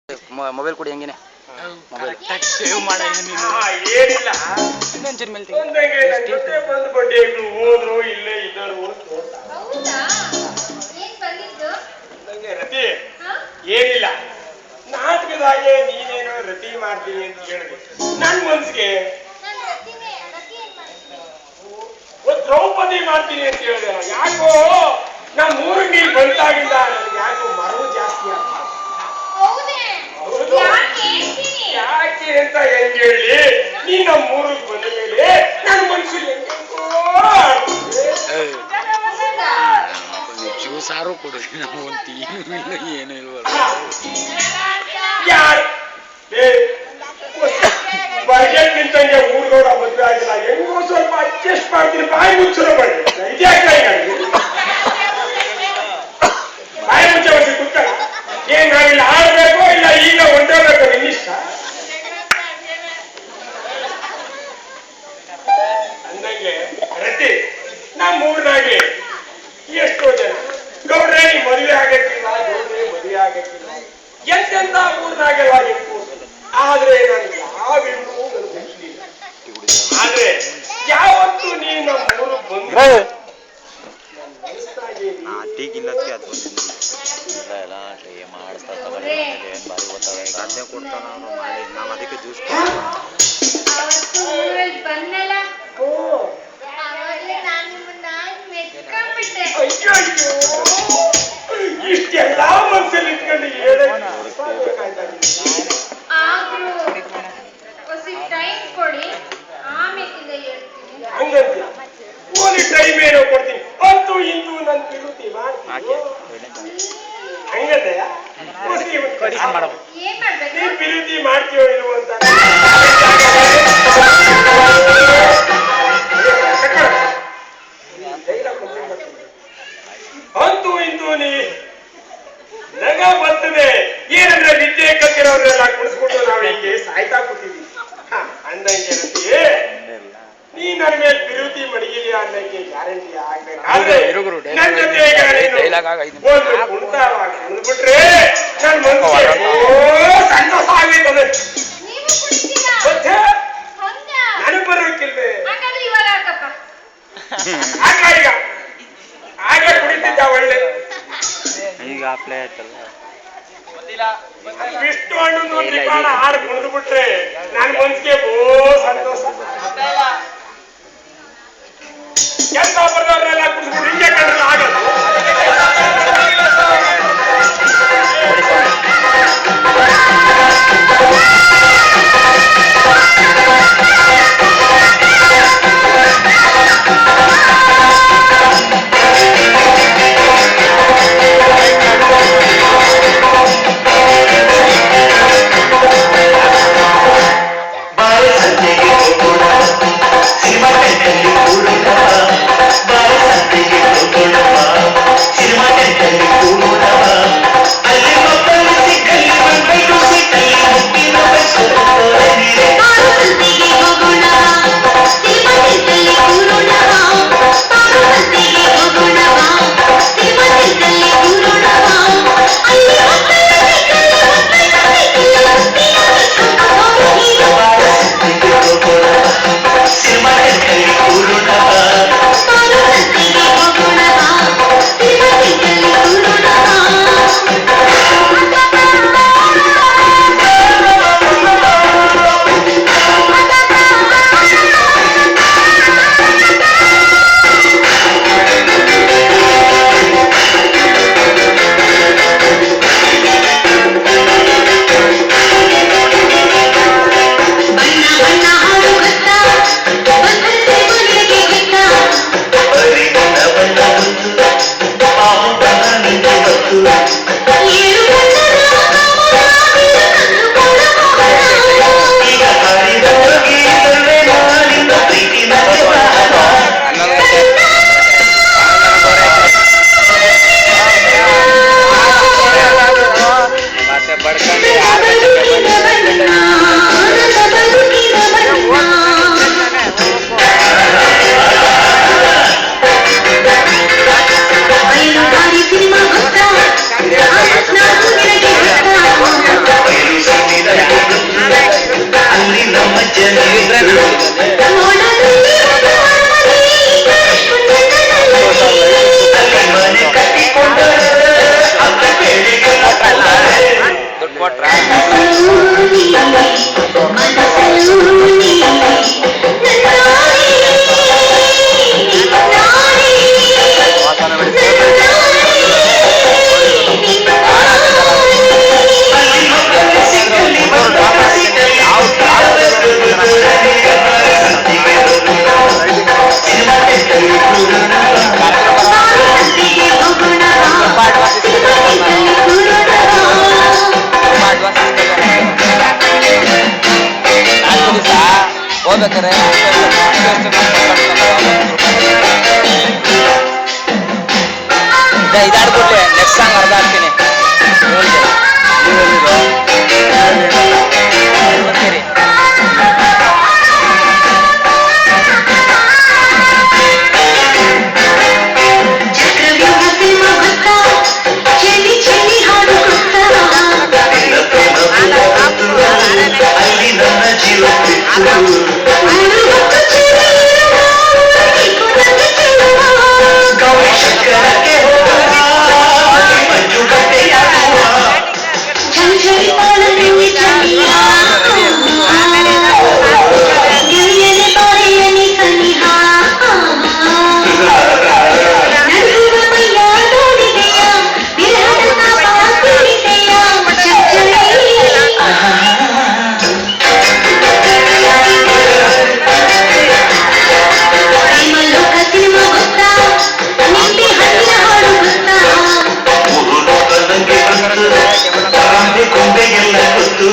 Mobile ಕೊಡಿ ಹೆಂಗೇನೆ save ಮಾಡ ಏನಿಲ್ಲ ಇನ್ನೊಂಚೂರು ಮೇಲೆ ಬಂದು ಬಡ್ಡಿಗಳು ಹೋದ್ರು ಇಲ್ಲೇ ಇದ್ದರು ರತಿ ಏನಿಲ್ಲ ನಾಟಕದಾಗೆ ನೀನೇನೋ ರತಿ ಮಾಡ್ತೀನಿ ಅಂತ ಹೇಳಿದೆ ನನ್ ಮನ್ಸಿಗೆ ದ್ರೌಪದಿ ಮಾಡ್ತೀನಿ ಅಂತ ಹೇಳಿದೆ ಯಾಕೋ ನಮ್ಮ ಊರಿಗೆ ನೀರು ಬಂದಾಗಿಂದ ನನಗೆ ಯಾಕೋ ಮರವು ಜಾಸ್ತಿ ಆಗ ಯಾಕೆ ಅಂತ ಹೆಂಗ್ ಹೇಳಿ ನೀ ನಮ್ಮ ಊರಿಗೆ ಬಂದ ಮೇಲೆ ನನ್ನ ಮನ್ಸು ಜ್ಯೂಸಾರು ಕೊಡ್ರಿ ನಾವು ಒಂದು ಏನು ಇಲ್ವಲ್ಲ ಯಾರು ಬರ್ಗೆಟ್ ನಿಂತಂಗೆ ಊರ್ಗೌಡ ಮದುವೆ ಆಗಿಲ್ಲ ಹೆಂಗೋ ಸ್ವಲ್ಪ ಅಡ್ಜಸ್ಟ್ ಮಾಡ್ತೀನಿ ಬಾಯಿ ಮುಚ್ಚರು ಮಾಡಿ ಇದ್ಯಾಕೆ ಬಾಯಿ ಮುಚ್ಚ ಬರ್ತೀನಿ ಕುತ್ತಲ್ಲ ಏನ್ ನಾವಿಲ್ಲ ಆಡ್ಬೇಕು ಇಲ್ಲ ಈಗ ಹೊಂಟೋಗ್ಬೇಕು ನಿನ್ನಿಷ್ಟ ಅಂದಂಗೆ ರತಿ ನಮ್ಮ ಊರ್ನಾಗೆ ಎಷ್ಟೋ ಜನ ಗೌಡ್ರೆ ನೀ ಮದುವೆ ಆಗಕ್ಕಿಲ್ಲ ಗೌಡ್ರೆ ಮದುವೆ ಆಗಕ್ಕಿಲ್ಲ ಎಂತೆಂತ ಊರ್ನಾಗೆಲ್ಲ ಇರ್ಬೋದು ಆದ್ರೆ ನನ್ಗೆ ಯಾವ ಹೆಣ್ಣು ನನಗೆ ಮುಟ್ಲಿಲ್ಲ ಆದ್ರೆ ಯಾವತ್ತು ನೀ ನಮ್ಮ ಊರು ಬಂದ್ರೆ ಅದಕ್ಕೆ ಜ್ಯೂಸ್ ಇಷ್ಟೆಲ್ಲ ಮನ್ಸಲ್ಲಿ ಇಟ್ಕೊಂಡು ಹಂಗಂತ ಓಲಿ ಟೈಮ್ ಏನೋ ಕೊಡ್ತೀನಿ ಅಂತೂ ಇಂತೂ ನನ್ ತಿರುತಿ ಮಾಡ್ತೀನಿ ಹಂಗಂದಯ್ಯ ನೀನ್ ವಿರೋಧಿ ಮಾಡ್ತೀವೋ ಇಲ್ವೋ ಅಂತ ಅಂತೂ ಇಂತೂ ನೀ ನಗ ಬರ್ತದೆ ಏನಂದ್ರೆ ವಿದ್ಯೆ ಕತ್ತಿರೋರೆಲ್ಲ ಕುಡಿಸ್ಬಿಟ್ಟು ನಾವು ಹಿಂಗೆ ಸಾಯ್ತಾ ಕೂತಿದ್ವಿ ಅಂದಂಗೆ ನಂತಿಗೆ ನೀ ನನ್ನ ಮೇಲೆ ವಿರೋಧಿ ಮಡಗಿಲಿ ಅನ್ನಕ್ಕೆ ಗ್ಯಾರಂಟಿ ಆಗ್ಬೇಕಾದ್ರೆ ನನ್ನ ಜೊತೆ ಕುಣಿದ್ಬಿಟ್ರೆ ನನ್ ಮನಸ್ಸು ಸಂತೋಷ ಆಗ್ಬೇಕದೆ ನನಗ್ ಬರೋಕಿಲ್ವೇ ಈಗ ಆಗ ಕುಡಿತಿದ್ದ ಒಳ್ಳೆ ಈಗ ಅಪ್ಲೈ ಆಯ್ತಲ್ಲ ವಿಷ್ಣು ಹಣ್ಣು ಹಾಡು ಕುಣಿದ್ಬಿಟ್ರೆ ನನ್ ಮನ್ಸಿಗೆ ಸಂತೋಷ ಕೆಲಸ ಬರ್ದವ್ರೆಲ್ಲ ಕುಡಿಸ್ಬಿಟ್ಟು ಹಿಂಗೆ ಕಂಡ್ರೆ ಆಗಲ್ಲ Bye. ಕೊಟ್ರ ಹೋಗ್ಬೇಕಾರೆ ಇದಾಡ್ಬಿಡ್ಲಿ ನೆಕ್ಸ್ಟ್ ಸಾಂಗ್ ಅರ್ಧ ಹಾಕ್ತೀನಿ ಬರ್ತೀರಿ ಕೊಂಬೆಗೆಲ್ಲ ಗೊತ್ತು